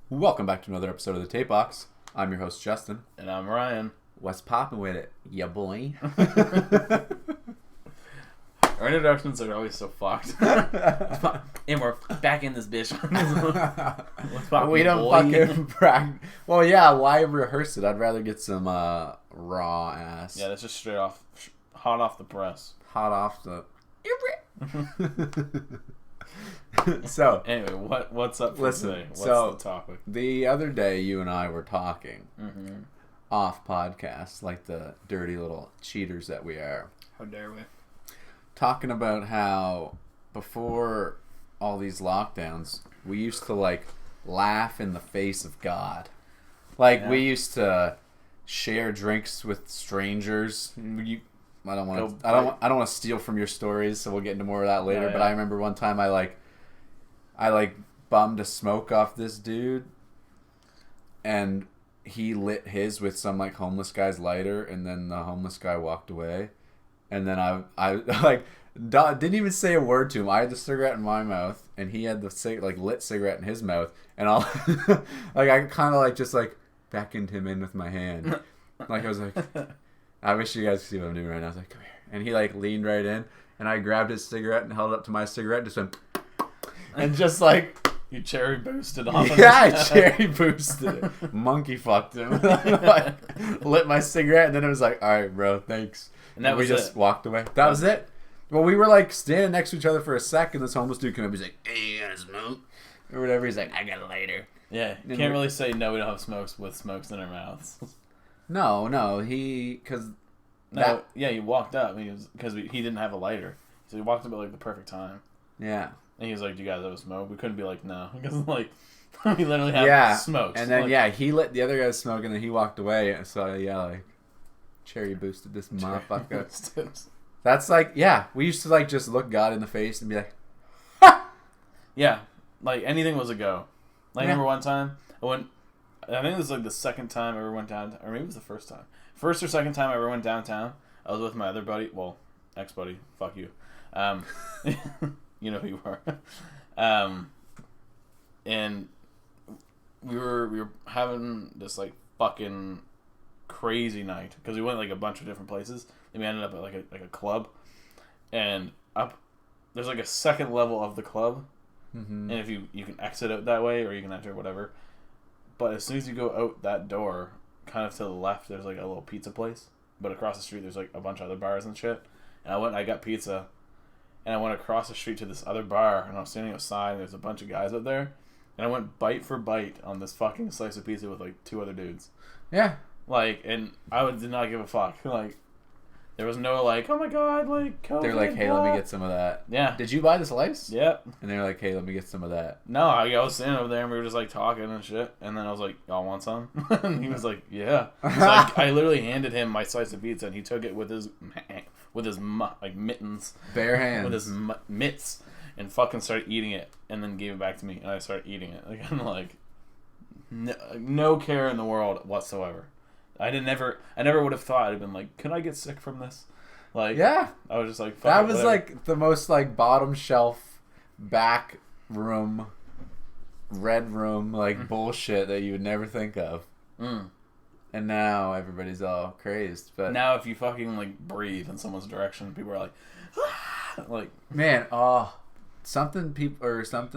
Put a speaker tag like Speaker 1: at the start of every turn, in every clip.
Speaker 1: Welcome back to another episode of the Tape Box. I'm your host, Justin.
Speaker 2: And I'm Ryan.
Speaker 1: What's poppin' with it, ya boy?
Speaker 2: Our introductions are always so fucked. And we're back in this bitch. What's poppin',
Speaker 1: We don't
Speaker 2: boy?
Speaker 1: fucking practice. Well, yeah, why rehearse it? I'd rather get some raw ass.
Speaker 2: Yeah, that's just straight off, hot off the press.
Speaker 1: Hot off the... So,
Speaker 2: Anyway, what's up for
Speaker 1: listen,
Speaker 2: today? What's
Speaker 1: so
Speaker 2: the topic?
Speaker 1: the other day you and I were talking
Speaker 2: Mm-hmm.
Speaker 1: off podcast, like the dirty little cheaters that we are.
Speaker 2: How dare we?
Speaker 1: Talking about how before all these lockdowns, we used to like laugh in the face of God. Like
Speaker 2: Yeah.
Speaker 1: we used to share drinks with strangers. I don't want to. I don't want to steal from your stories, so we'll get into more of that later.
Speaker 2: Yeah,
Speaker 1: But
Speaker 2: yeah.
Speaker 1: I remember one time I bummed a smoke off this dude, and he lit his with some like homeless guy's lighter, and then the homeless guy walked away, and then I like didn't even say a word to him. I had the cigarette in my mouth, and he had the lit cigarette in his mouth, and I'll like I kind of like just like beckoned him in with my hand, like I was like, I wish you guys could see what I'm doing right now. I was like, come here, and he like leaned right in, and I grabbed his cigarette and held it up to my cigarette, and just went, and just like.
Speaker 2: You cherry boosted off.
Speaker 1: Yeah, I cherry boosted it. Monkey fucked him. Like, lit my cigarette, and then it was like, all right, bro, thanks.
Speaker 2: And that
Speaker 1: we
Speaker 2: was
Speaker 1: just
Speaker 2: it.
Speaker 1: walked away. That was it. Well, we were like standing next to each other for a second. This homeless dude came up. He's like, hey, you got a smoke? Or whatever. He's like, I got a lighter.
Speaker 2: Yeah, you
Speaker 1: And
Speaker 2: can't
Speaker 1: we-
Speaker 2: really say no. We don't have smokes with smokes in our mouths.
Speaker 1: No, because
Speaker 2: No, yeah, he walked up because he didn't have a lighter, so he walked up at like the perfect time.
Speaker 1: yeah.
Speaker 2: And he was like, "Do you guys have a smoke?" We couldn't be like, "No," because like we literally have
Speaker 1: Yeah.
Speaker 2: smokes.
Speaker 1: And then,
Speaker 2: like,
Speaker 1: yeah, he lit the other guy's smoke, and then he walked away. And so, yeah, like, cherry boosted this motherfucker. That's like, yeah, we used to like just look God in the face and be like,
Speaker 2: Yeah, like anything was a go. Like I
Speaker 1: Yeah.
Speaker 2: remember one time I think it was like the second time I ever went down, or maybe it was the first time. First or second time I ever went downtown. I was with my other buddy, well, ex-buddy, fuck you. You know who you are. And we were having this like fucking crazy night because we went like a bunch of different places. And we ended up at like a club, and up there's like a second level of the club,
Speaker 1: mm-hmm.
Speaker 2: and if you can exit out that way or you can enter whatever. But as soon as you go out that door, kind of to the left, there's like a little pizza place. But across the street, there's like a bunch of other bars and shit. And I got pizza. And I went across the street to this other bar, and I was standing outside, and there's a bunch of guys out there. And I went bite for bite on this fucking slice of pizza with, like, two other dudes.
Speaker 1: Yeah.
Speaker 2: Like, and did not give a fuck. Like, there was no, like, oh my god, like, COVID,
Speaker 1: They're like, hey, let me get some of that.
Speaker 2: Yeah.
Speaker 1: Did you buy the slice?
Speaker 2: Yeah.
Speaker 1: And they're like, hey, let me get some of that.
Speaker 2: No, I was sitting over there, and we were just, like, talking and shit. And then I was like, y'all want some? And he was like, yeah. So I literally handed him my slice of pizza, and he took it with his like, mittens.
Speaker 1: Bare hands.
Speaker 2: With his mitts, and fucking started eating it, and then gave it back to me, and I started eating it. Like, I'm like, no care in the world whatsoever. I never would have thought I'd been like, can I get sick from this? Like,
Speaker 1: Yeah.
Speaker 2: I was just like, fuck
Speaker 1: That
Speaker 2: it,
Speaker 1: was
Speaker 2: whatever.
Speaker 1: like the most like bottom shelf, back room, red room, like bullshit that you would never think of.
Speaker 2: Mm.
Speaker 1: And now everybody's all crazed. But
Speaker 2: Now if you fucking like breathe in someone's direction, people are like, ah! Like,
Speaker 1: man, something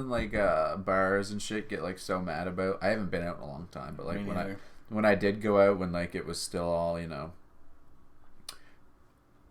Speaker 1: like bars and shit get like so mad about. I haven't been out in a long time, but like
Speaker 2: me
Speaker 1: when
Speaker 2: neither.
Speaker 1: when I did go out, when like it was still all,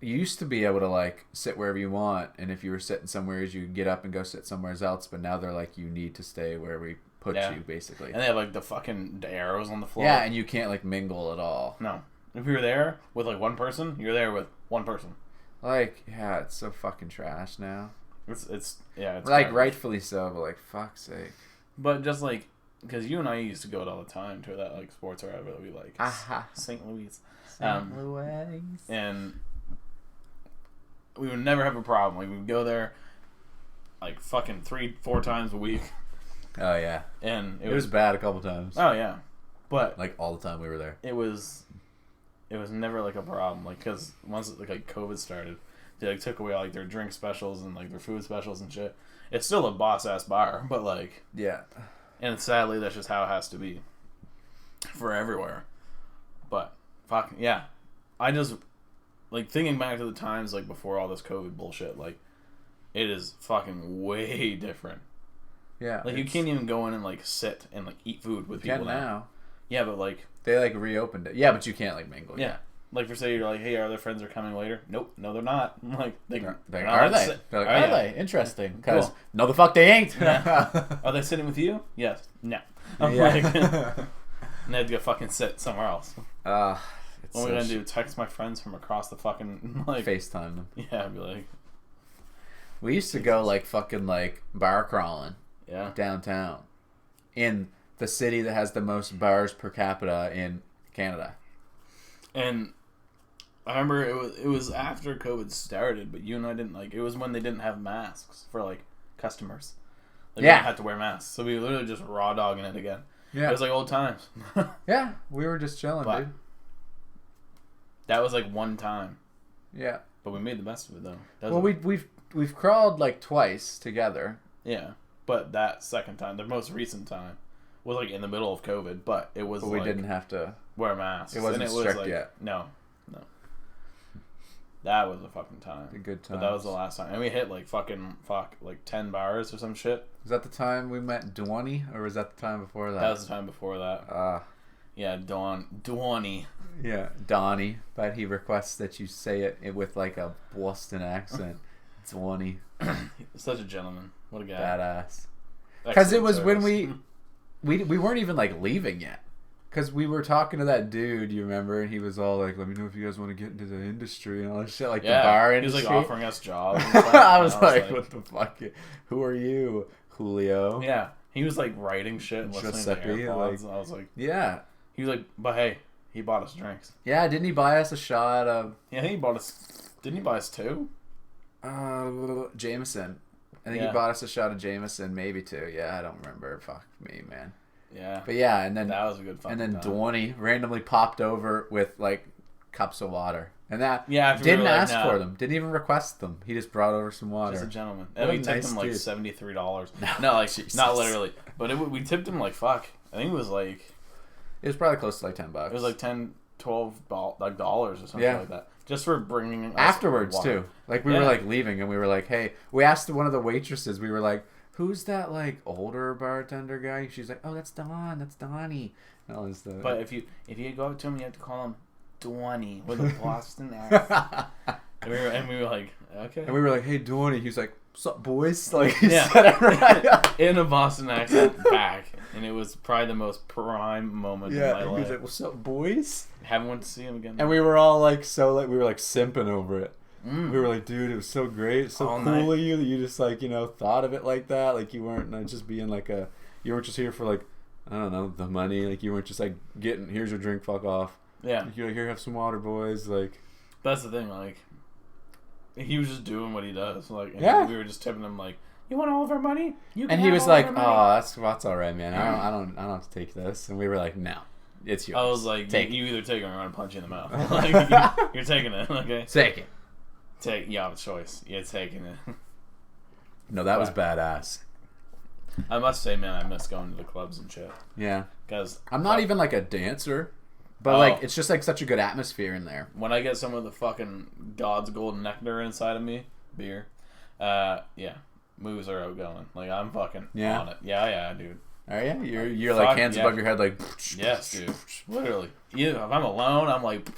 Speaker 1: you used to be able to like sit wherever you want, and if you were sitting somewhere, you could get up and go sit somewhere else. But now they're like, you need to stay where we put
Speaker 2: Yeah.
Speaker 1: you, basically.
Speaker 2: And they have like the fucking arrows on the floor.
Speaker 1: Yeah, and you can't like mingle at all.
Speaker 2: No. If you're there with like one person, you're there with one person.
Speaker 1: Like, yeah, it's so fucking trash now.
Speaker 2: It's
Speaker 1: Like,
Speaker 2: garbage.
Speaker 1: rightfully so, but like, fuck's sake.
Speaker 2: But just like, because you and I used to go out all the time to that like sports or whatever that we like,
Speaker 1: Aha.
Speaker 2: St. Louis,
Speaker 1: St. Louis.
Speaker 2: and we would never have a problem. Like we would go there, like fucking 3-4 times a week,
Speaker 1: Oh yeah,
Speaker 2: and
Speaker 1: it was bad a couple times.
Speaker 2: oh yeah, but
Speaker 1: Like all the time we were there.
Speaker 2: it was never like a problem. Like because once like COVID started, they like took away like their drink specials and like their food specials and shit. It's still a boss ass bar, but like
Speaker 1: Yeah.
Speaker 2: And sadly, that's just how it has to be for everywhere. But fuck yeah, I just like thinking back to the times like before all this COVID bullshit. Like, it is fucking way different.
Speaker 1: Yeah,
Speaker 2: Like, you can't even go in and like sit and like eat food with people now. Yeah, but like
Speaker 1: they like reopened it. Yeah, but you can't like mingle.
Speaker 2: yeah. Like, for say you're like, hey, our other friends are coming later. Nope, no, they're not. I'm like,
Speaker 1: Are they?
Speaker 2: Are
Speaker 1: Are they? Interesting. Because
Speaker 2: Cool.
Speaker 1: no, the fuck they ain't.
Speaker 2: Yeah. Are they sitting with you? Yes. No. I'm
Speaker 1: Yeah.
Speaker 2: like, and they had to go fucking sit somewhere else.
Speaker 1: It's
Speaker 2: What are we gonna do? Text my friends from across the fucking like
Speaker 1: FaceTime them.
Speaker 2: Yeah, I'd be like,
Speaker 1: We used to go like fucking like bar crawling
Speaker 2: yeah.
Speaker 1: downtown in the city that has the most bars per capita in Canada.
Speaker 2: And I remember it was after COVID started, but you and I didn't like. It was when they didn't have masks for like customers. Like,
Speaker 1: Yeah.
Speaker 2: we didn't have to wear masks, so we were literally just raw dogging it again.
Speaker 1: Yeah,
Speaker 2: It was like old times.
Speaker 1: yeah, we were just chilling,
Speaker 2: But-
Speaker 1: dude.
Speaker 2: That was like one time,
Speaker 1: Yeah.
Speaker 2: but we made the best of it though. That
Speaker 1: Well,
Speaker 2: was-
Speaker 1: we've crawled like twice together.
Speaker 2: yeah, but that second time, the most recent time, was like in the middle of COVID, but it was
Speaker 1: But we
Speaker 2: like
Speaker 1: didn't have to.
Speaker 2: wear masks.
Speaker 1: It wasn't
Speaker 2: and it was
Speaker 1: strict
Speaker 2: like,
Speaker 1: yet.
Speaker 2: No. That was a fucking time.
Speaker 1: A good time.
Speaker 2: But that was the last time, and we hit like 10 bars or some shit.
Speaker 1: Was that the time we met Dwani, or was that the time before that?
Speaker 2: That was the time before that. Yeah, Dwani.
Speaker 1: Yeah, Donnie. But he requests that you say it with like a Boston accent. Dwani.
Speaker 2: Such a gentleman. What a guy.
Speaker 1: Badass. Because it
Speaker 2: Excellent
Speaker 1: was when
Speaker 2: service.
Speaker 1: we weren't even like leaving yet. Because we were talking to that dude, you remember, and he was all like, "Let me know if you guys want to get into the industry and all that shit, like the bar
Speaker 2: He
Speaker 1: industry."
Speaker 2: was like offering us jobs. And stuff,
Speaker 1: I
Speaker 2: and
Speaker 1: was like, "What the fuck? Who are you, Julio?"
Speaker 2: Yeah, he was like writing shit and listening
Speaker 1: Giuseppe,
Speaker 2: to AirPods. And I was like,
Speaker 1: Yeah,
Speaker 2: he was like, but hey, he bought us drinks.
Speaker 1: yeah. Didn't he buy us a shot of
Speaker 2: Yeah, he bought us. Didn't he buy us 2?
Speaker 1: Jameson? I think
Speaker 2: Yeah.
Speaker 1: he bought us a shot of Jameson, maybe 2. Yeah, I don't remember. Fuck me, man.
Speaker 2: Yeah,
Speaker 1: But yeah, and then
Speaker 2: that was a good fucking
Speaker 1: and then
Speaker 2: time.
Speaker 1: Dwani randomly popped over with like cups of water, and that
Speaker 2: Yeah, after we
Speaker 1: didn't
Speaker 2: were like,
Speaker 1: ask
Speaker 2: nah.
Speaker 1: for them, didn't even request them. He just brought over some water.
Speaker 2: Just a gentleman.
Speaker 1: What
Speaker 2: And
Speaker 1: a
Speaker 2: we tipped
Speaker 1: nice
Speaker 2: him like
Speaker 1: dude.
Speaker 2: $73.
Speaker 1: No,
Speaker 2: No, like
Speaker 1: Jesus.
Speaker 2: not literally, but we tipped him like fuck. I think it was like
Speaker 1: It was probably close to like $10.
Speaker 2: it was like 10, 12 like dollars or something
Speaker 1: Yeah.
Speaker 2: like that, just for bringing us
Speaker 1: Afterwards
Speaker 2: water.
Speaker 1: too. Like we were
Speaker 2: Yeah.
Speaker 1: like leaving, and we were like, "Hey," we asked one of the waitresses. We were like, "Who's that like older bartender guy?" She's like, "Oh, that's Don. That's Donnie." And all this stuff.
Speaker 2: But if you go up to him, you have to call him Dwani with a Boston accent. and we were like, okay,
Speaker 1: and we were like, "Hey, Donnie." He's like, "What's up, boys?" Like he
Speaker 2: Yeah.
Speaker 1: said it right.
Speaker 2: in a Boston accent back, and it was probably the most prime moment
Speaker 1: Yeah,
Speaker 2: in my
Speaker 1: he was
Speaker 2: life.
Speaker 1: like, "What's up, boys?"
Speaker 2: Haven't went to see him again.
Speaker 1: And we were all like, we were like simping over it.
Speaker 2: Mm.
Speaker 1: We were like, "Dude, it was so great, it's so
Speaker 2: All
Speaker 1: cool
Speaker 2: night.
Speaker 1: of you that you just like thought of it like that. Like you weren't just being like you weren't just here for like I don't know the money. Like you weren't just like getting here's your drink, fuck off.
Speaker 2: Yeah,
Speaker 1: Like, you're like, here, have some water, boys. Like
Speaker 2: that's the thing. Like, he was just doing what he does. Like, and
Speaker 1: Yeah.
Speaker 2: we were just tipping him like, "You want all of our money?" You can
Speaker 1: and he
Speaker 2: have
Speaker 1: was
Speaker 2: all
Speaker 1: like,
Speaker 2: of
Speaker 1: "Oh,
Speaker 2: our money."
Speaker 1: that's all right, man. I don't have to take this." And we were like, "No, it's yours."
Speaker 2: I was like,
Speaker 1: take
Speaker 2: you either take it or I'm gonna punch you in the mouth. Like, you're taking it, okay?
Speaker 1: take it.
Speaker 2: You have a choice. You're taking it.
Speaker 1: No, that was badass.
Speaker 2: I must say, man, I miss going to the clubs and shit.
Speaker 1: Yeah,
Speaker 2: Because
Speaker 1: I'm not even like a dancer, but
Speaker 2: Oh.
Speaker 1: like it's just like such a good atmosphere in there.
Speaker 2: when I get some of the fucking God's golden nectar inside of me, beer, yeah, moves are outgoing. Like, I'm fucking
Speaker 1: Yeah.
Speaker 2: on it. Yeah, dude.
Speaker 1: Oh yeah, you're like
Speaker 2: Fuck,
Speaker 1: hands
Speaker 2: yeah.
Speaker 1: above your head, like
Speaker 2: Yes, dude. Literally. If I'm alone, I'm like,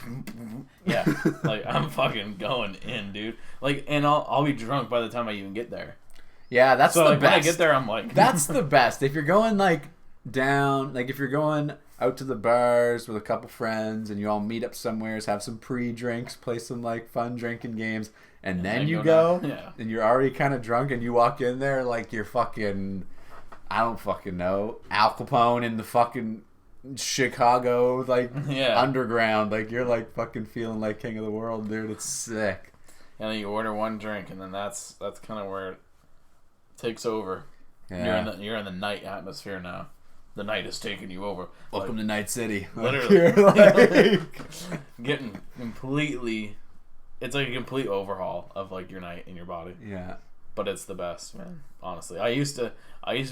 Speaker 2: yeah, like I'm fucking going in, dude. Like, and I'll be drunk by the time I even get there.
Speaker 1: Yeah, that's
Speaker 2: So
Speaker 1: the
Speaker 2: like
Speaker 1: best.
Speaker 2: when I get there, I'm like,
Speaker 1: That's the best. If you're going like down, like if you're going out to the bars with a couple friends and you all meet up somewhere, have some pre-drinks, play some like fun drinking games, and then
Speaker 2: then
Speaker 1: you
Speaker 2: go
Speaker 1: go,
Speaker 2: down. Yeah.
Speaker 1: and you're already kind of drunk, and you walk in there like you're fucking, I don't fucking know, Al Capone in the fucking Chicago like
Speaker 2: Yeah.
Speaker 1: underground, like you're like fucking feeling like king of the world, dude. It's sick.
Speaker 2: And then you order one drink, and then that's kind of where it takes over.
Speaker 1: Yeah.
Speaker 2: You're in the night atmosphere now. The night is taking you over.
Speaker 1: Welcome to Night City.
Speaker 2: Literally.
Speaker 1: You're like,
Speaker 2: Getting completely. It's like a complete overhaul of like your night and your body.
Speaker 1: yeah.
Speaker 2: but it's the best, man. Honestly, I used to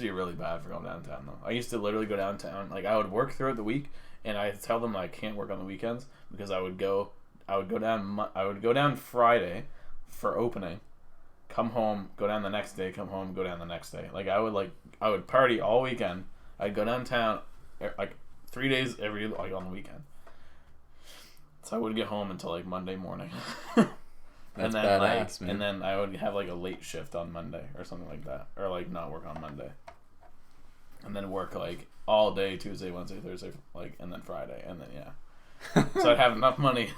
Speaker 2: be really bad for going downtown though. I used to literally go downtown. Like I would work throughout the week, and I tell them I can't work on the weekends because I would go down Friday for opening, come home, go down the next day, come home, go down the next day. Like I would party all weekend. I'd go downtown like 3 days every like on the weekend. So I wouldn't get home until like Monday morning.
Speaker 1: That's
Speaker 2: and then
Speaker 1: badass, man.
Speaker 2: and then I would have like a late shift on Monday or something like that, or like not work on Monday, and then work like all day Tuesday, Wednesday, Thursday, like, and then Friday, and then so I'd have enough money.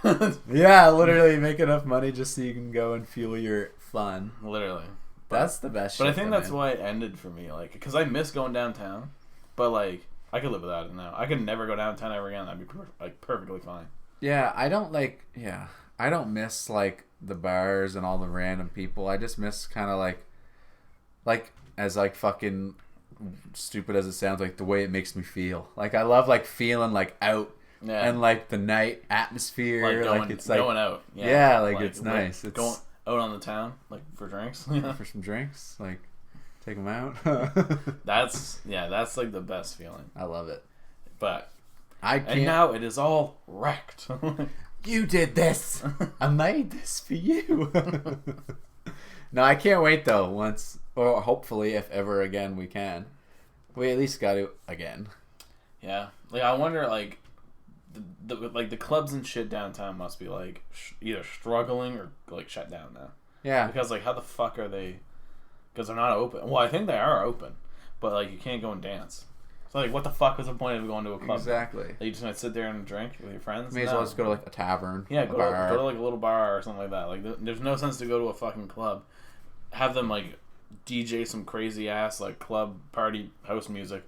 Speaker 1: Yeah, literally make enough money just so you can go and fuel your fun.
Speaker 2: Literally,
Speaker 1: That's the best.
Speaker 2: But
Speaker 1: shit
Speaker 2: I think
Speaker 1: though,
Speaker 2: that's
Speaker 1: man.
Speaker 2: why it ended for me, like, because I miss going downtown, but like I could live without it now. I could never go downtown ever again. That'd be perfectly fine.
Speaker 1: Yeah, I don't like. Yeah, I don't miss like the bars and all the random people. I just miss kind of like as like fucking stupid as it sounds, like the way it makes me feel. Like I love like feeling like out
Speaker 2: Yeah,
Speaker 1: and like the night atmosphere.
Speaker 2: like going,
Speaker 1: like it's like
Speaker 2: going out.
Speaker 1: yeah, like it's nice. It's
Speaker 2: going out on the town, like for drinks.
Speaker 1: for some drinks, like take them out.
Speaker 2: That's like the best feeling.
Speaker 1: I love it.
Speaker 2: But
Speaker 1: I can't.
Speaker 2: and now it is all wrecked.
Speaker 1: You did this. I made this for you. No, I can't wait though. Once, or hopefully, if ever again we can, we at least got to again.
Speaker 2: Yeah, like I wonder, like the clubs and shit downtown must be like either struggling or like shut down now.
Speaker 1: Yeah,
Speaker 2: Because like how the fuck are they? Because they're not open. Well, I think they are open, but like you can't go and dance. So like, what the fuck is the point of going to a club?
Speaker 1: exactly.
Speaker 2: Like, you just might sit there and drink with your friends.
Speaker 1: May as well just go to like a tavern.
Speaker 2: Yeah,
Speaker 1: a
Speaker 2: go
Speaker 1: bar.
Speaker 2: to like a little bar or something like that. Like, there's no sense to go to a fucking club, have them like DJ some crazy ass like club party house music,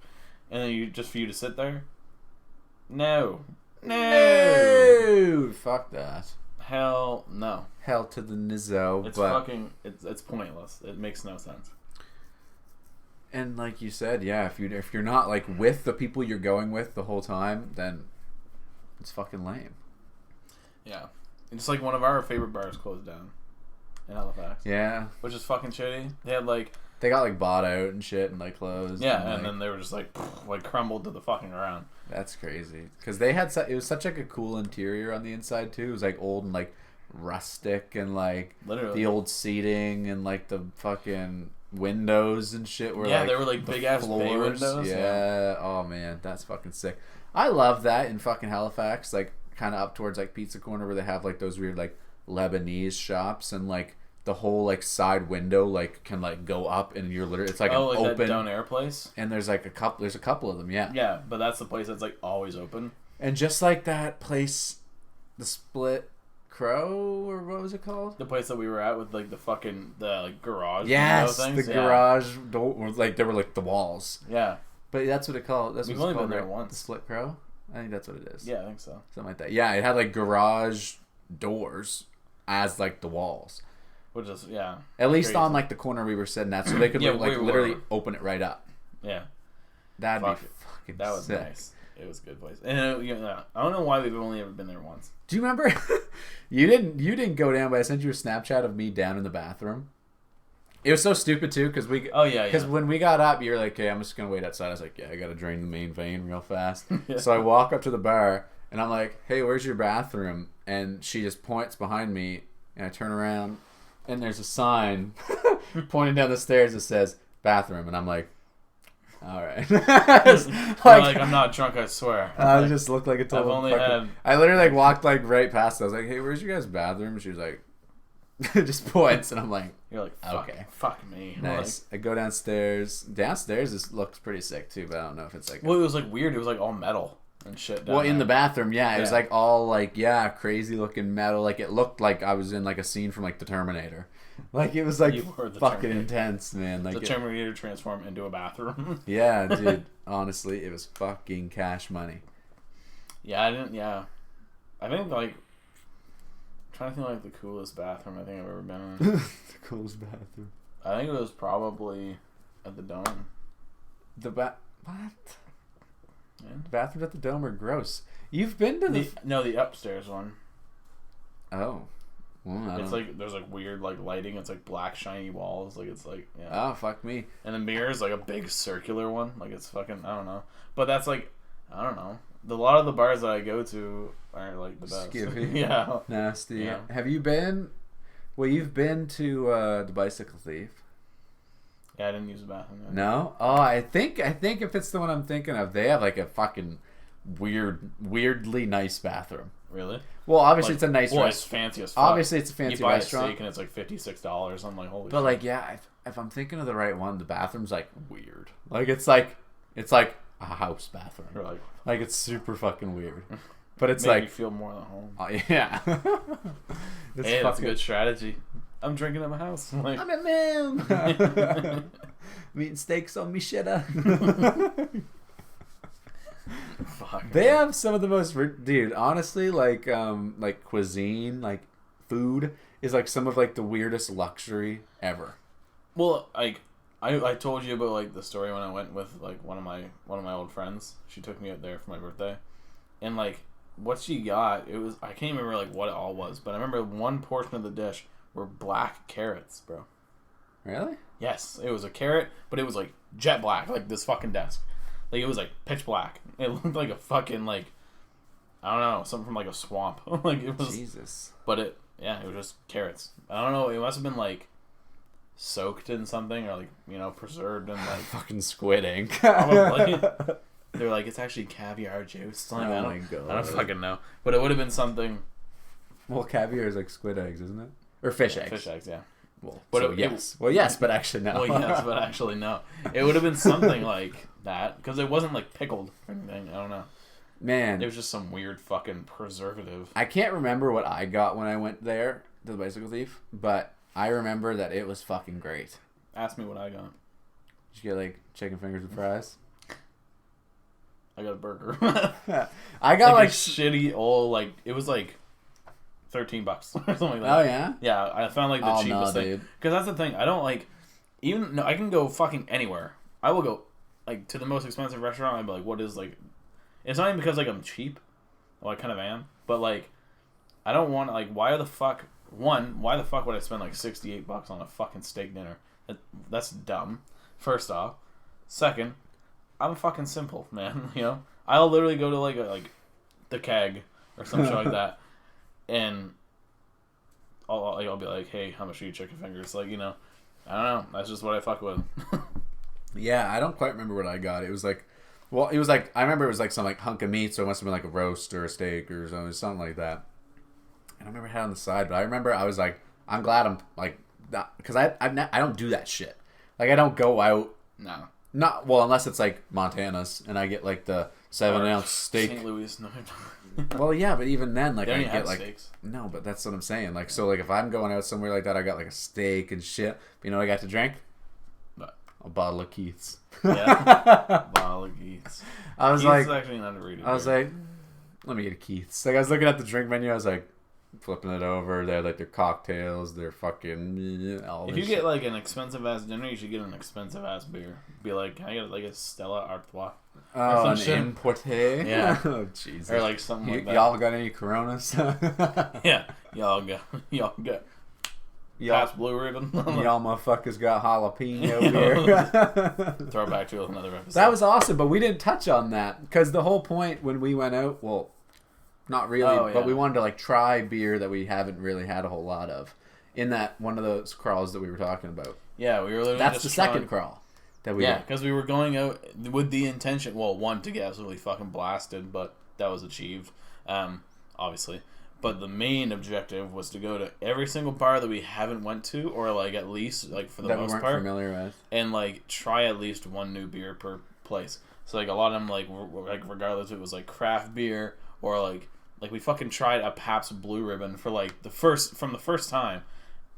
Speaker 2: and then you just for you to sit there. No.
Speaker 1: Fuck that.
Speaker 2: Hell no.
Speaker 1: Hell to the nizzo.
Speaker 2: It's
Speaker 1: but
Speaker 2: fucking. It's pointless. It makes no sense.
Speaker 1: and like you said, yeah, if you're not like with the people you're going with the whole time, then it's fucking lame.
Speaker 2: Yeah. It's like one of our favorite bars closed down in Halifax.
Speaker 1: Yeah,
Speaker 2: Which is fucking shitty. They had like
Speaker 1: they got like bought out and shit and like closed.
Speaker 2: yeah,
Speaker 1: and,
Speaker 2: and
Speaker 1: like,
Speaker 2: then they were just like crumbled to the fucking ground.
Speaker 1: that's crazy because they had it was such like a cool interior on the inside too. It was like old and like rustic and like
Speaker 2: Literally.
Speaker 1: the old seating and like the fucking windows and shit were
Speaker 2: Yeah, they were like
Speaker 1: the
Speaker 2: big ass bay windows.
Speaker 1: Yeah. Oh man, that's fucking sick. I love that in fucking Halifax, like kind of up towards like Pizza Corner where they have like those weird like Lebanese shops and like the whole like side window like can like go up and you're literally it's like
Speaker 2: Oh,
Speaker 1: an
Speaker 2: like
Speaker 1: open
Speaker 2: that down air place.
Speaker 1: and there's a couple of them, yeah.
Speaker 2: Yeah, but that's the place that's like always open.
Speaker 1: And just like that place, the Split Crow or what was it called?
Speaker 2: The place that we were at with like the like garage.
Speaker 1: Yes,
Speaker 2: window
Speaker 1: the
Speaker 2: things.
Speaker 1: garage door, like there were like the walls.
Speaker 2: Yeah.
Speaker 1: But that's what it called. That's
Speaker 2: We've
Speaker 1: what it's
Speaker 2: only been
Speaker 1: called,
Speaker 2: there
Speaker 1: right?
Speaker 2: once.
Speaker 1: The Split Crow. I think that's what it is.
Speaker 2: Yeah, I think so.
Speaker 1: Something like that. Yeah, it had like garage doors as like the walls.
Speaker 2: Which is yeah.
Speaker 1: At least
Speaker 2: Crazy.
Speaker 1: on like the corner we were sitting at, so they could
Speaker 2: Yeah,
Speaker 1: like
Speaker 2: we were.
Speaker 1: literally open it right up.
Speaker 2: Yeah.
Speaker 1: That'd
Speaker 2: Fuck
Speaker 1: be
Speaker 2: it.
Speaker 1: fucking
Speaker 2: That was
Speaker 1: sick.
Speaker 2: nice. It was a good place. And I don't know why we've only ever been there once.
Speaker 1: Do you remember? you didn't go down, but I sent you a Snapchat of me down in the bathroom. It was so stupid too, because
Speaker 2: Oh yeah,
Speaker 1: because
Speaker 2: yeah.
Speaker 1: when we got up, you're like, "Okay, I'm just gonna wait outside." I was like, "Yeah, I gotta drain the main vein real fast."
Speaker 2: Yeah.
Speaker 1: So I walk up to the bar and I'm like, "Hey, where's your bathroom?" And she just points behind me, and I turn around, and there's a sign pointing down the stairs that says "bathroom," and I'm like, "All right."
Speaker 2: like I'm not drunk, I swear.
Speaker 1: I
Speaker 2: Like,
Speaker 1: just looked like a total.
Speaker 2: I've only
Speaker 1: fucking-
Speaker 2: had
Speaker 1: I literally like walked like right past it. I was like, "Hey, where's your guys' bathroom?" She was like, just points, and I'm like,
Speaker 2: you're like fuck,
Speaker 1: Okay.
Speaker 2: fuck me.
Speaker 1: "Nice." I go downstairs. Downstairs, this looks pretty sick too, but I don't know if it's like.
Speaker 2: Like, well, it was like weird. It was like all metal and shit. Down
Speaker 1: Well, in the
Speaker 2: there.
Speaker 1: bathroom, yeah, it was
Speaker 2: Yeah.
Speaker 1: like all like crazy looking metal. Like it looked like I was in like a scene from like the Terminator. Like it was like
Speaker 2: You were the
Speaker 1: fucking
Speaker 2: Terminator.
Speaker 1: intense, man. Like
Speaker 2: the Terminator transformed into a bathroom.
Speaker 1: yeah, dude. Honestly, it was fucking cash money.
Speaker 2: Yeah, I didn't. Yeah, I think like trying to think like the coolest bathroom I think I've ever been in.
Speaker 1: The coolest bathroom.
Speaker 2: I think it was probably at the Dome.
Speaker 1: What?
Speaker 2: Yeah.
Speaker 1: Bathrooms at the Dome are gross. You've been to the.
Speaker 2: The upstairs one.
Speaker 1: Oh.
Speaker 2: It's like there's like weird like lighting. It's like black shiny walls. Like it's like
Speaker 1: Oh fuck me.
Speaker 2: And the mirror is like a big circular one. Like it's fucking I don't know. But that's like I don't know. A lot of the bars that I go to aren't like the best.
Speaker 1: Skiffy.
Speaker 2: Yeah.
Speaker 1: Nasty.
Speaker 2: Yeah.
Speaker 1: Have you been? Well, you've been to the Bicycle Thief.
Speaker 2: Yeah, I didn't use the bathroom. Yet.
Speaker 1: No. Oh, I think if it's the one I'm thinking of, they have like a fucking weirdly nice bathroom.
Speaker 2: Really?
Speaker 1: Well, obviously
Speaker 2: Like,
Speaker 1: it's a nice
Speaker 2: well,
Speaker 1: restaurant.
Speaker 2: it's fancy as fuck.
Speaker 1: Obviously it's a fancy
Speaker 2: you buy
Speaker 1: restaurant.
Speaker 2: a steak and it's like $56. I'm like, holy
Speaker 1: But
Speaker 2: shit.
Speaker 1: like, yeah, if I'm thinking of the right one, the bathroom's like weird. Like it's like a house bathroom.
Speaker 2: You're
Speaker 1: Like it's super fucking weird. But it's
Speaker 2: make
Speaker 1: like
Speaker 2: you feel more at home.
Speaker 1: yeah.
Speaker 2: Hey, that's a good strategy. I'm drinking at my house. Like,
Speaker 1: I'm at ma'am. I'm eating steaks on me shitter.
Speaker 2: fuck.
Speaker 1: They have some of the most dude. Honestly, like cuisine, like food is like some of like the weirdest luxury ever.
Speaker 2: Well, like I told you about like the story when I went with like one of my old friends. She took me out there for my birthday, and like what she got, it was I can't even remember like what it all was, but I remember one portion of the dish were black carrots, bro.
Speaker 1: Really?
Speaker 2: Yes, it was a carrot, but it was like jet black, like this fucking desk. Like it was like pitch black. It looked like a fucking like I don't know, something from like a swamp. Like it was
Speaker 1: Jesus.
Speaker 2: But it was just carrots. I don't know, it must have been like soaked in something or like, you know, preserved in like
Speaker 1: Fucking squid ink.
Speaker 2: probably. They're like it's actually caviar juice. Like,
Speaker 1: Oh my God.
Speaker 2: I don't fucking know. But it would have been something
Speaker 1: Well, caviar is like squid eggs, isn't it? Or fish eggs.
Speaker 2: fish eggs, yeah.
Speaker 1: Well,
Speaker 2: But
Speaker 1: so
Speaker 2: it-
Speaker 1: yes. Well, yes, but actually no.
Speaker 2: Well, yes, but actually no. It would have been something like that because it wasn't like pickled or anything. I don't know.
Speaker 1: Man,
Speaker 2: It was just some weird fucking preservative.
Speaker 1: I can't remember what I got when I went there to the Bicycle Thief, but I remember that it was fucking great.
Speaker 2: Ask me what I got.
Speaker 1: Did you get like chicken fingers and fries?
Speaker 2: I got a burger.
Speaker 1: I got like
Speaker 2: a shitty old like it was like $13 or something like that.
Speaker 1: oh yeah.
Speaker 2: Yeah, I found like the
Speaker 1: Oh,
Speaker 2: cheapest
Speaker 1: no,
Speaker 2: thing
Speaker 1: dude.
Speaker 2: because that's the thing. I don't like even no. I can go fucking anywhere. I will go like to the most expensive restaurant. I'd be like, what is like? It's not even because like I'm cheap. Well, I kind of am, but like I don't want like why the fuck why the fuck would I spend like $68 on a fucking steak dinner? That's dumb. First off, second, I'm fucking simple, man. You know, I'll literally go to like the Keg or some shit like that, and I'll be like, hey, how much are your chicken fingers? Like, you know, I don't know. That's just what I fuck with.
Speaker 1: Yeah, I don't quite remember what I got. It was like, well, it was like I remember it was like some like hunk of meat, so it must have been like a roast or a steak or something like that. I don't remember how on the side, but I remember I was like, I'm glad I'm like, because I don't do that shit. Like I don't go out.
Speaker 2: No.
Speaker 1: Not well unless it's like Montana's and I get like the 7-ounce steak.
Speaker 2: St. Louis, no.
Speaker 1: Well, yeah, but even then, like
Speaker 2: They
Speaker 1: I
Speaker 2: don't
Speaker 1: get
Speaker 2: have
Speaker 1: like
Speaker 2: steaks.
Speaker 1: no, but that's what I'm saying. Like so, like if I'm going out somewhere like that, I got like a steak and shit. But you know what I got to drink?
Speaker 2: What?
Speaker 1: A bottle of Keith's.
Speaker 2: Yeah. Bottle of Keith's.
Speaker 1: I was
Speaker 2: Keith's
Speaker 1: like,
Speaker 2: is actually an underrated.
Speaker 1: I was
Speaker 2: beer.
Speaker 1: like, let me get a Keith's. Like I was looking at the drink menu, I was like, flipping it over. They had like their cocktails, their fucking all
Speaker 2: if
Speaker 1: this
Speaker 2: you get
Speaker 1: shit.
Speaker 2: like an expensive ass dinner, you should get an expensive ass beer. Be like, can I get like a Stella Artois?
Speaker 1: Oh,
Speaker 2: some
Speaker 1: an
Speaker 2: shit.
Speaker 1: importé.
Speaker 2: Yeah.
Speaker 1: Oh, Jesus.
Speaker 2: Or like something like that.
Speaker 1: Y'all got any Coronas?
Speaker 2: Yeah. Y'all got
Speaker 1: y'all,
Speaker 2: past Blue Ribbon.
Speaker 1: y'all motherfuckers got jalapeno beer.
Speaker 2: Throw back to another episode.
Speaker 1: That was awesome, but we didn't touch on that because the whole point when we went out, well, not really,
Speaker 2: Oh,
Speaker 1: but
Speaker 2: yeah.
Speaker 1: we wanted to like try beer that we haven't really had a whole lot of in that one of those crawls that we were talking about.
Speaker 2: Yeah, we were literally
Speaker 1: That's
Speaker 2: just
Speaker 1: the second
Speaker 2: trying-
Speaker 1: crawl that we
Speaker 2: Yeah,
Speaker 1: did.
Speaker 2: because we were going out with the intention, well, one, to get absolutely fucking blasted, but that was achieved, obviously. But the main objective was to go to every single bar that we haven't went to, or like at least like for the
Speaker 1: That we
Speaker 2: most
Speaker 1: weren't
Speaker 2: part,
Speaker 1: familiar with.
Speaker 2: and like try at least one new beer per place. So like a lot of them like regardless if it was like craft beer or like we fucking tried a Pabst Blue Ribbon for like the first time,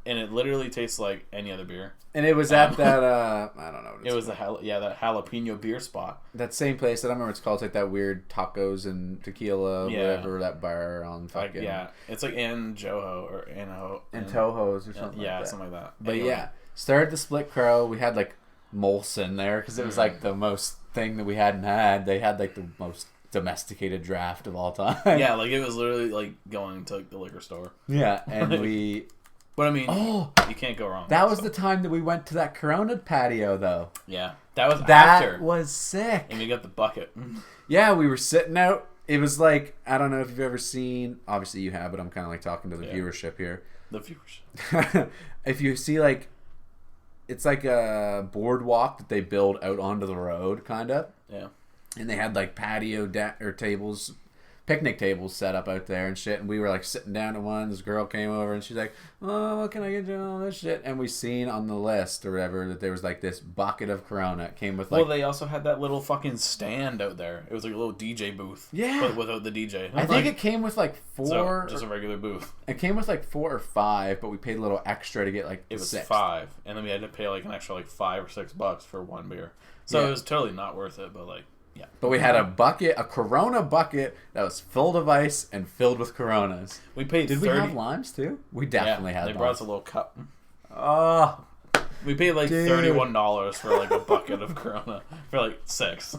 Speaker 2: and it literally tastes like any other beer.
Speaker 1: And it was at that I don't know. What
Speaker 2: It was that jalapeno beer spot.
Speaker 1: that same place. I don't remember what it's called. It's like that weird tacos and tequila,
Speaker 2: Yeah.
Speaker 1: whatever that bar on
Speaker 2: Like,
Speaker 1: fucking
Speaker 2: yeah, it's like in Joho or Anho
Speaker 1: and Toho's or something.
Speaker 2: yeah,
Speaker 1: like that.
Speaker 2: something like that.
Speaker 1: But
Speaker 2: Anyway,
Speaker 1: yeah, started the Split Crow. We had like Molson there because it was like the most thing that we hadn't had. They had like the most domesticated draft of all time.
Speaker 2: Yeah, like it was literally like going to like the liquor store.
Speaker 1: Yeah, and we.
Speaker 2: But I mean,
Speaker 1: Oh,
Speaker 2: you can't go wrong.
Speaker 1: that was the time that we went to that Corona patio, though.
Speaker 2: Yeah, that was
Speaker 1: That
Speaker 2: after.
Speaker 1: was sick.
Speaker 2: And we got the bucket.
Speaker 1: Yeah, we were sitting out. It was like, I don't know if you've ever seen. Obviously, you have, but I'm kind of like talking to the viewership here.
Speaker 2: The viewership.
Speaker 1: If you see like, it's like a boardwalk that they build out onto the road, kind of.
Speaker 2: Yeah.
Speaker 1: And they had like patio or tables, picnic tables set up out there and shit. And we were like sitting down at one. This girl came over and she's like, "Oh, what can I get you on this shit?" And we seen on the list or whatever that there was like this bucket of Corona. It came with like.
Speaker 2: Well, they also had that little fucking stand out there. It was like a little DJ booth.
Speaker 1: Yeah.
Speaker 2: But without the DJ.
Speaker 1: I think it came with like four.
Speaker 2: So, just a regular booth.
Speaker 1: It came with like 4 or 5, but we paid a little extra to get like
Speaker 2: It was
Speaker 1: 6.
Speaker 2: 5, and then we had to pay like an extra like $5 or $6 for one beer. So
Speaker 1: Yeah.
Speaker 2: it was totally not worth it. But like, yeah.
Speaker 1: But we had a Corona bucket that was full of ice and filled with Coronas.
Speaker 2: We paid.
Speaker 1: Did
Speaker 2: 30...
Speaker 1: we have limes too? We definitely had
Speaker 2: They
Speaker 1: limes.
Speaker 2: brought us a little cup.
Speaker 1: Oh,
Speaker 2: We paid like
Speaker 1: Dude.
Speaker 2: $31 for like a bucket of Corona for like 6,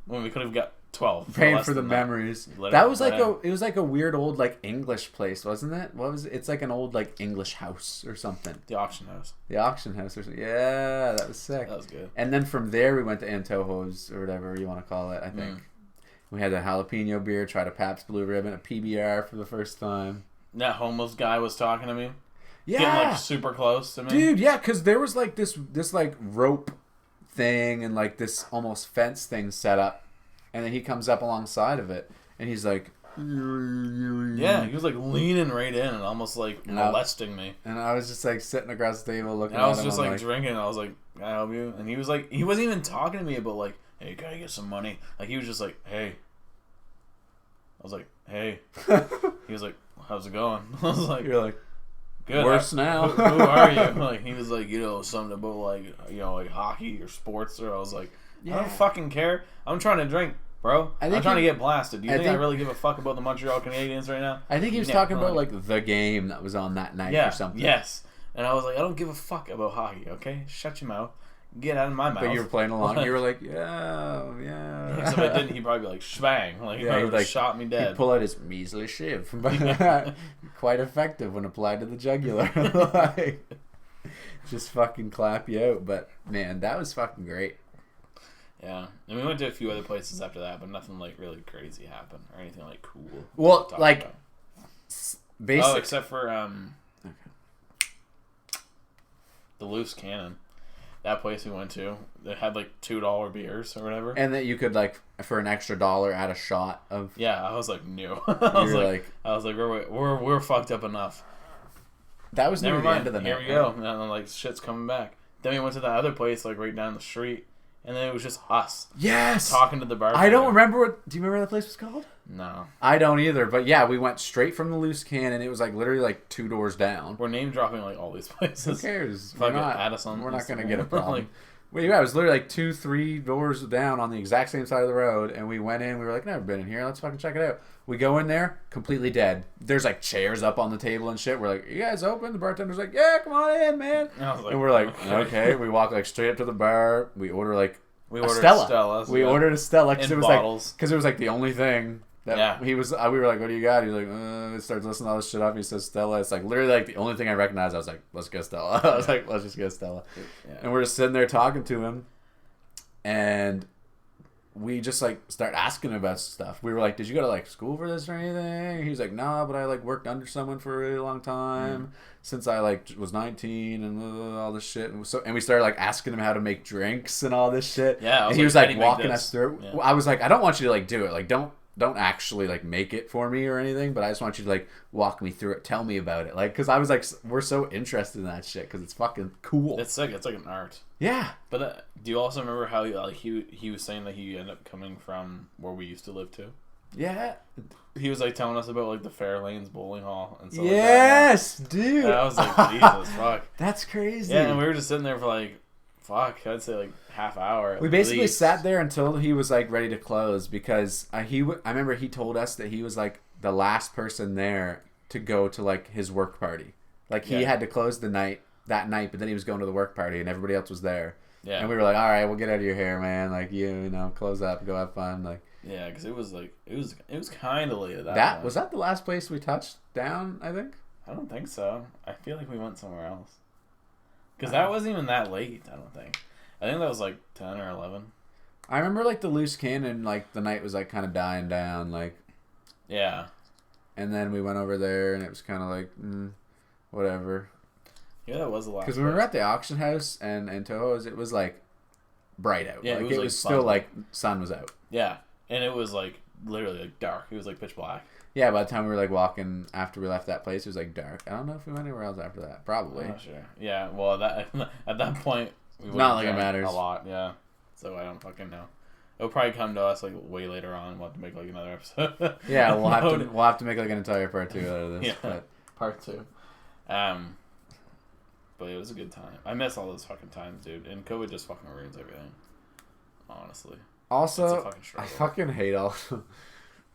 Speaker 2: when we could have got 12.
Speaker 1: paying
Speaker 2: less
Speaker 1: for the
Speaker 2: than that.
Speaker 1: memories.
Speaker 2: Let
Speaker 1: That
Speaker 2: it-
Speaker 1: was like
Speaker 2: let it-
Speaker 1: it was like a weird old like English place, wasn't it? What was it? It's like an old like English house or something.
Speaker 2: The auction house.
Speaker 1: The auction house or something. Yeah, that was sick.
Speaker 2: That was good.
Speaker 1: And then from there we went to Antojo's or whatever you want to call it. I think we had a jalapeno beer, tried a Pabst Blue Ribbon, a PBR for the first time.
Speaker 2: That homeless guy was talking to me.
Speaker 1: Yeah,
Speaker 2: Getting like super close to me.
Speaker 1: dude. Yeah, because there was like this like rope thing and like this almost fence thing set up, and then he comes up alongside of it, and he's like,
Speaker 2: Yeah, he was like leaning right in and almost like molesting me.
Speaker 1: And I was just like sitting across the table looking.
Speaker 2: And I was
Speaker 1: at him,
Speaker 2: just
Speaker 1: I'm
Speaker 2: like drinking. And I was like, "Can I help you?" And he was like, he wasn't even talking to me about like, "Hey, can I get some money?" Like he was just like, "Hey." I was like, "Hey." He was like, "How's it going?" I was like,
Speaker 1: You're like,
Speaker 2: "Good."
Speaker 1: worse now.
Speaker 2: Who are you? Like he was like, something about like like hockey or sports. Or I was like, I don't fucking care. I'm trying to drink, bro. I'm trying to get blasted. Do you think I really give a fuck about the Montreal Canadiens right now?
Speaker 1: I think he was talking about like the game that was on that night or something.
Speaker 2: Yes. And I was like, I don't give a fuck about hockey, okay? Shut your mouth. Get out of my mouth.
Speaker 1: But you were playing along. You were like, yeah.
Speaker 2: Because if I didn't, he'd probably be like, shbang. Like, he
Speaker 1: Yeah,
Speaker 2: probably
Speaker 1: he'd,
Speaker 2: would
Speaker 1: like,
Speaker 2: have shot me dead.
Speaker 1: He'd pull out his measly shiv. Quite effective when applied to the jugular. Like, just fucking clap you out. But, man, that was fucking great.
Speaker 2: Yeah. And we went to a few other places after that, but nothing, like, really crazy happened or anything, like, cool.
Speaker 1: Well,
Speaker 2: to talk
Speaker 1: like,
Speaker 2: about.
Speaker 1: basically...
Speaker 2: Oh, except for, the Loose Cannon. That place we went to, they had like $2 beers or whatever.
Speaker 1: And that you could like for an extra $1 add a shot of.
Speaker 2: Yeah, I was like, no. I was like, we're fucked up enough.
Speaker 1: That was never
Speaker 2: Never
Speaker 1: the
Speaker 2: mind.
Speaker 1: end of the
Speaker 2: Here
Speaker 1: night.
Speaker 2: we go. And then like shit's coming back. Then we went to that other place like right down the street, and then it was just us
Speaker 1: Yes.
Speaker 2: talking to the bartender.
Speaker 1: I don't remember what. Do you remember what that place was called?
Speaker 2: No.
Speaker 1: I don't either. But yeah, we went straight from the Loose Cannon. It was like literally like 2 doors down.
Speaker 2: We're name dropping like all these places.
Speaker 1: Who cares?
Speaker 2: Fuck it, add us on
Speaker 1: We're not
Speaker 2: Instagram.
Speaker 1: gonna get a problem.
Speaker 2: Like,
Speaker 1: Well, yeah, it was literally like 2-3 doors down on the exact same side of the road, and we went in. We were like, never been in here. Let's fucking check it out. We go in there, completely dead. There's like chairs up on the table and shit. We're like, you guys open? The bartender's like, yeah, come on in, man.
Speaker 2: I was like,
Speaker 1: And we're like, okay. We walk like straight up to the bar. We order like
Speaker 2: we
Speaker 1: a
Speaker 2: ordered
Speaker 1: Stella. We ordered a Stella because
Speaker 2: In
Speaker 1: it was
Speaker 2: bottles.
Speaker 1: like the only thing that we were like, what do you got? He's like, he starts listening to all this shit up. He says Stella. It's like literally like the only thing I recognized. I was like, let's get Stella. I was like, let's just get Stella.
Speaker 2: Yeah.
Speaker 1: And we're just sitting there talking to him, and we just like start asking him about stuff. We were like, did you go to like school for this or anything? He was like, nah, but I like worked under someone for a really long time since I like was 19 and all this shit. And we started like asking him how to make drinks and all this shit.
Speaker 2: Yeah,
Speaker 1: and he was like
Speaker 2: "How do you make
Speaker 1: walking
Speaker 2: this?"
Speaker 1: us through.
Speaker 2: Yeah.
Speaker 1: I was like, I don't want you to like do it. Like don't actually like make it for me or anything, but I just want you to like walk me through it, tell me about it, like, because I was like, we're so interested in that shit because it's fucking cool.
Speaker 2: It's sick. It's like an art.
Speaker 1: Yeah.
Speaker 2: But do you also remember how like he was saying that he ended up coming from where we used to live too?
Speaker 1: Yeah.
Speaker 2: He was like telling us about like the Fairlanes Bowling Hall and stuff
Speaker 1: Yes,
Speaker 2: like that.
Speaker 1: dude.
Speaker 2: And I was like, Jesus, fuck.
Speaker 1: That's crazy.
Speaker 2: Yeah, and we were just sitting there for like, fuck, I'd say like half hour.
Speaker 1: We basically sat there until he was like ready to close because I remember he told us that he was like the last person there to go to like his work party. Like he had to close that night, but then he was going to the work party and everybody else was there.
Speaker 2: Yeah.
Speaker 1: And we were like, all right, we'll get out of your hair, man. Like, you know, close up, go have fun. Like,
Speaker 2: Yeah, because it was kind of late at that.
Speaker 1: that
Speaker 2: point.
Speaker 1: was that the last place we touched down, I think.
Speaker 2: I don't think so. I feel like we went somewhere else. Because that wasn't even that late. I don't think. I think that was like 10 or 11.
Speaker 1: I remember like the loose cannon, like the night was like kind of dying down, like.
Speaker 2: Yeah.
Speaker 1: And then we went over there, and it was kind of like, whatever.
Speaker 2: Yeah, that was the last.
Speaker 1: Because when we were at the auction house and Toho's, it was like bright out.
Speaker 2: Yeah,
Speaker 1: like,
Speaker 2: it was, like,
Speaker 1: still
Speaker 2: fun.
Speaker 1: like sun was out.
Speaker 2: Yeah, and it was like literally like dark. It was like pitch black.
Speaker 1: Yeah, by the time we were like walking after we left that place, it was like dark. I don't know if we went anywhere else after that. Probably.
Speaker 2: I'm not sure. Yeah, well, that at that point we
Speaker 1: Not like it
Speaker 2: drank
Speaker 1: matters.
Speaker 2: a lot. Yeah, so I don't fucking know. It'll probably come to us like way later on. We'll have to make like another episode.
Speaker 1: Yeah, we'll have to make like an entire part 2 out of this.
Speaker 2: Yeah.
Speaker 1: But
Speaker 2: Part 2. But it was a good time. I miss all those fucking times, dude. And COVID just fucking ruins everything. Honestly. It's a
Speaker 1: also,
Speaker 2: fucking
Speaker 1: I
Speaker 2: struggle.
Speaker 1: fucking hate all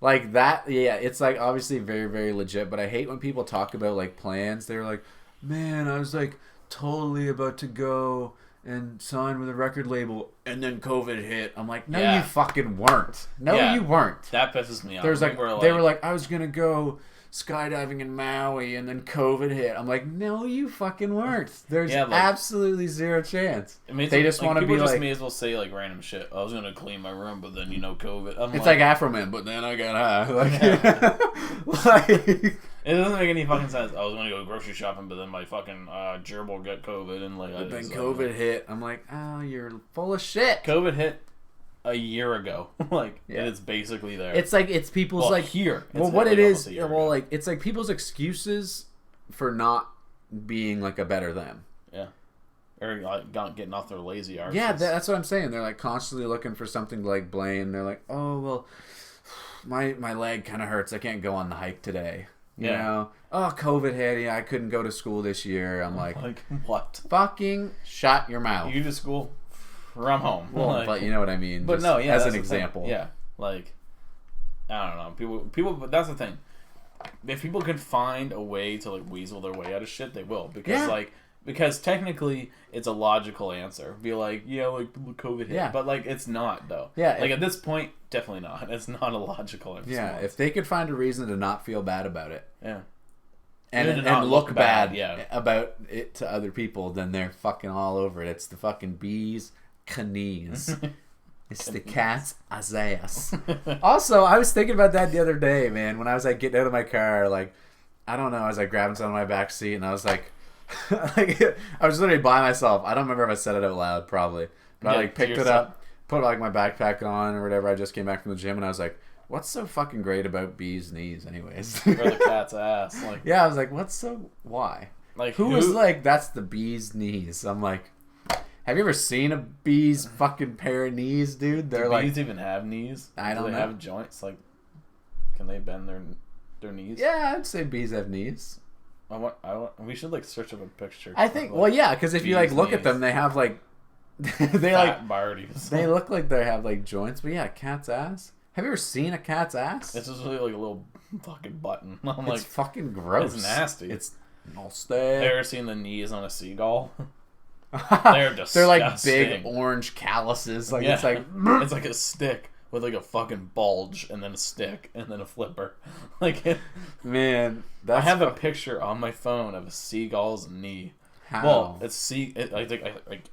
Speaker 1: like that. Yeah, it's like obviously very, very legit, but I hate when people talk about like plans. They're like, man, I was like totally about to go and sign with a record label, and then COVID hit. I'm like, no,
Speaker 2: Yeah.
Speaker 1: you fucking weren't. No,
Speaker 2: Yeah.
Speaker 1: you weren't.
Speaker 2: That pisses me off.
Speaker 1: There's like,
Speaker 2: We
Speaker 1: they were like, I was gonna go skydiving in Maui, and then COVID hit. I'm like, no, you fucking weren't. There's
Speaker 2: Yeah, like-
Speaker 1: absolutely zero chance.
Speaker 2: I mean,
Speaker 1: They just
Speaker 2: like,
Speaker 1: want to
Speaker 2: people
Speaker 1: be
Speaker 2: just
Speaker 1: like,
Speaker 2: may as well say like random shit. I was gonna clean my room, but then COVID. I'm
Speaker 1: it's like Afro Man, but then I got high. Like, like,
Speaker 2: it doesn't make any fucking sense. I was gonna go grocery shopping, but then my fucking gerbil got COVID, and like
Speaker 1: but then
Speaker 2: it's,
Speaker 1: COVID hit. I'm like, oh, you're full of shit.
Speaker 2: COVID hit a year ago. Like,
Speaker 1: Yeah.
Speaker 2: and it's basically there.
Speaker 1: It's like it's people's
Speaker 2: well,
Speaker 1: like
Speaker 2: here.
Speaker 1: well,
Speaker 2: It's
Speaker 1: what
Speaker 2: hit,
Speaker 1: it
Speaker 2: like,
Speaker 1: is.
Speaker 2: almost a year
Speaker 1: Well,
Speaker 2: ago.
Speaker 1: like it's like people's excuses for not being like a better them.
Speaker 2: Yeah. Or like getting off their lazy arses.
Speaker 1: Yeah, that's what I'm saying. They're like constantly looking for something to like blame. They're like, oh well, my leg kind of hurts. I can't go on the hike today. You
Speaker 2: Yeah.
Speaker 1: know? Oh, COVID hit. Yeah, I couldn't go to school this year. I'm like,
Speaker 2: what?
Speaker 1: fucking shut your mouth.
Speaker 2: You to school from home.
Speaker 1: Well,
Speaker 2: Like,
Speaker 1: but you know what I mean.
Speaker 2: but
Speaker 1: just
Speaker 2: no, yeah.
Speaker 1: as
Speaker 2: that's
Speaker 1: an
Speaker 2: the thing.
Speaker 1: example.
Speaker 2: Yeah. Like, I don't know. People. But that's the thing. If people can find a way to like weasel their way out of shit, they will. Because because technically it's a logical answer. Be like, yeah, like COVID hit.
Speaker 1: Yeah.
Speaker 2: But like it's not though.
Speaker 1: Yeah,
Speaker 2: Like at this point, definitely not. It's not a logical response.
Speaker 1: Yeah, if they could find a reason to not feel bad about it.
Speaker 2: Yeah.
Speaker 1: And,
Speaker 2: to
Speaker 1: and
Speaker 2: not
Speaker 1: look
Speaker 2: look
Speaker 1: bad,
Speaker 2: bad, yeah.
Speaker 1: about it to other people, then they're fucking all over it. It's the fucking bees' knees. It's the cat's ass. Also, I was thinking about that the other day, man, when I was like getting out of my car, like, I don't know, I was like grabbing something in my back seat, and I was like, like I was literally by myself. I don't remember if I said it out loud, probably, but I
Speaker 2: Yeah,
Speaker 1: like
Speaker 2: to
Speaker 1: picked it
Speaker 2: yourself.
Speaker 1: up, put like my backpack on or whatever. I just came back from the gym, and I was like, what's so fucking great about bees' knees, anyways?
Speaker 2: Or the cat's ass. Like,
Speaker 1: Yeah, I was like, why?
Speaker 2: like
Speaker 1: Who was like, that's the bee's knees? I'm like, have you ever seen a bee's fucking pair of knees, dude? They're
Speaker 2: Do
Speaker 1: like,
Speaker 2: bees even have knees?
Speaker 1: I don't
Speaker 2: Do they
Speaker 1: know.
Speaker 2: have joints? Like, can they bend their knees?
Speaker 1: yeah, I'd say bees have knees.
Speaker 2: We should like search up a picture.
Speaker 1: I think,
Speaker 2: of, like,
Speaker 1: well, yeah, because if you like
Speaker 2: bees'
Speaker 1: look at
Speaker 2: knees.
Speaker 1: them, they have like, they
Speaker 2: fat bardies.
Speaker 1: they look like they have like joints. But yeah, cat's ass. Have you ever seen a cat's ass?
Speaker 2: It's just really like a little fucking button. I'm
Speaker 1: It's
Speaker 2: like,
Speaker 1: fucking gross.
Speaker 2: it's nasty.
Speaker 1: It's nasty.
Speaker 2: ever seen the knees on a seagull? They're
Speaker 1: They're like big
Speaker 2: disgusting.
Speaker 1: orange calluses. Like
Speaker 2: Yeah.
Speaker 1: it's like
Speaker 2: It's like a stick with like a fucking bulge and then a stick and then a flipper. Like
Speaker 1: man.
Speaker 2: I
Speaker 1: That's
Speaker 2: have a picture on my phone of a seagull's knee.
Speaker 1: how.
Speaker 2: Well, it's I think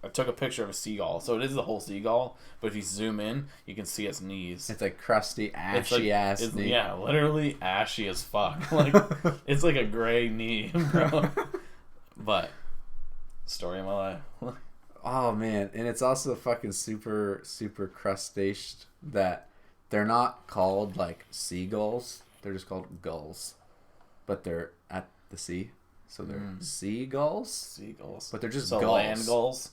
Speaker 2: I took a picture of a seagull, so it is the whole seagull. But if you zoom in, you can see its knees.
Speaker 1: It's like crusty,
Speaker 2: It's
Speaker 1: ashy
Speaker 2: like,
Speaker 1: ass
Speaker 2: it's,
Speaker 1: knee.
Speaker 2: yeah, literally ashy as fuck. Like it's like a gray knee, bro. But story of my life.
Speaker 1: Oh man, and it's also fucking super crustaceous that they're not called like seagulls. They're just called gulls, but they're at the sea, so they're seagulls.
Speaker 2: Seagulls,
Speaker 1: But they're just
Speaker 2: so
Speaker 1: gulls.
Speaker 2: land gulls.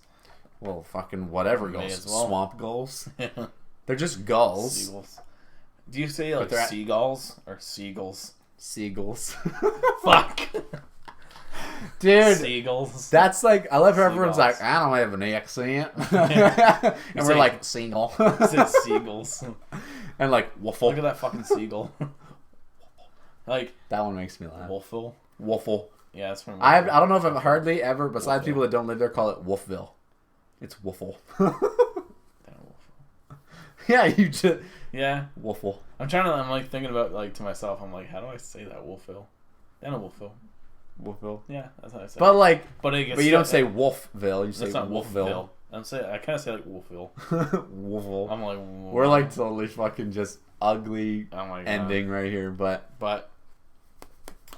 Speaker 1: Well, fucking whatever
Speaker 2: May
Speaker 1: gulls,
Speaker 2: as well.
Speaker 1: swamp gulls. They're just gulls.
Speaker 2: Seagulls. Do you say like
Speaker 1: they're at-
Speaker 2: seagulls or seagulls?
Speaker 1: Seagulls.
Speaker 2: Fuck.
Speaker 1: Dude,
Speaker 2: Seagulls.
Speaker 1: that's like I love how everyone's
Speaker 2: Seagulls.
Speaker 1: like, I don't have an accent, and we're
Speaker 2: say-
Speaker 1: like seagull,
Speaker 2: Is it seagulls?
Speaker 1: and like waffle.
Speaker 2: Look at that fucking seagull. Like
Speaker 1: That one makes me laugh.
Speaker 2: Wolfville.
Speaker 1: Waffle.
Speaker 2: Yeah, that's from.
Speaker 1: I don't know if I've hardly ever, besides people that don't live there, call it Wolfville. It's Woofle.
Speaker 2: Daniel Wolfville.
Speaker 1: Yeah, you just
Speaker 2: Yeah.
Speaker 1: Woofle.
Speaker 2: I'm like thinking about like to myself. I'm like, how do I say that? Wolfville. Daniel Wolfville.
Speaker 1: Woofville.
Speaker 2: Yeah, that's how I say.
Speaker 1: But
Speaker 2: it.
Speaker 1: like,
Speaker 2: But it gets
Speaker 1: but you don't say Wolfville. You say
Speaker 2: That's not
Speaker 1: Wolfville.
Speaker 2: Wolfville. I kind of say like Wolfville.
Speaker 1: Woofle.
Speaker 2: I'm like,
Speaker 1: We're like totally fucking just ugly
Speaker 2: oh my God.
Speaker 1: ending right here, but
Speaker 2: But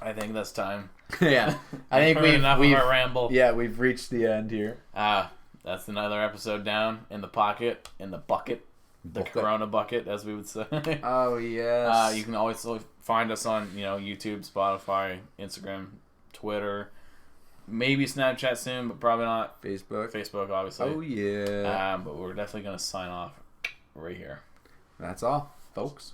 Speaker 2: I think that's time.
Speaker 1: yeah, I think
Speaker 2: Heard enough
Speaker 1: we've
Speaker 2: of our ramble.
Speaker 1: yeah we've reached the end here.
Speaker 2: That's another episode down in the pocket, in the bucket, the
Speaker 1: Bucket.
Speaker 2: Corona bucket, as we would say.
Speaker 1: Oh yes.
Speaker 2: You can always find us on YouTube, Spotify, Instagram, Twitter, maybe Snapchat soon, but probably not. Facebook, obviously.
Speaker 1: Oh yeah.
Speaker 2: But we're definitely gonna sign off right here.
Speaker 1: That's all, folks.